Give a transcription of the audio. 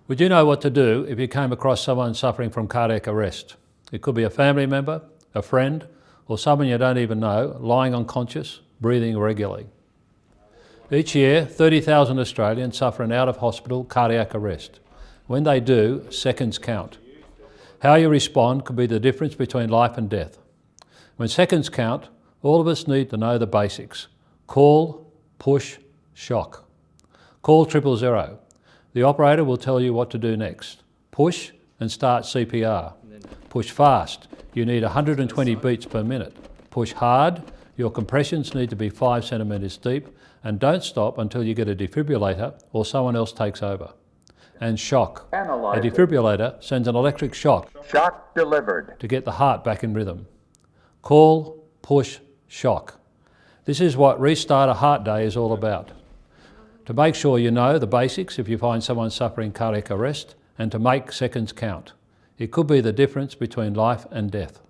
Would you know what to do if you came across someone suffering from cardiac arrest? It could be a family member, a friend, or someone you don't even know, lying unconscious, breathing irregularly. Each year, 30,000 Australians suffer an out-of-hospital cardiac arrest. When they do, seconds count. How you respond could be the difference between life and death. When seconds count, all of us need to know the basics. Call, push, shock. Call 000. The operator will tell you what to do next. Push and start CPR. Push fast. You need 120 beats per minute. Push hard. Your compressions need to be 5 centimetres deep, and don't stop until you get a defibrillator or someone else takes over. And shock. A defibrillator sends an electric shock. Shock delivered. To get the heart back in rhythm. Call, push, shock. This is what Restart a Heart Day is all about. To make sure you know the basics if you find someone suffering cardiac arrest, and to make seconds count. It could be the difference between life and death.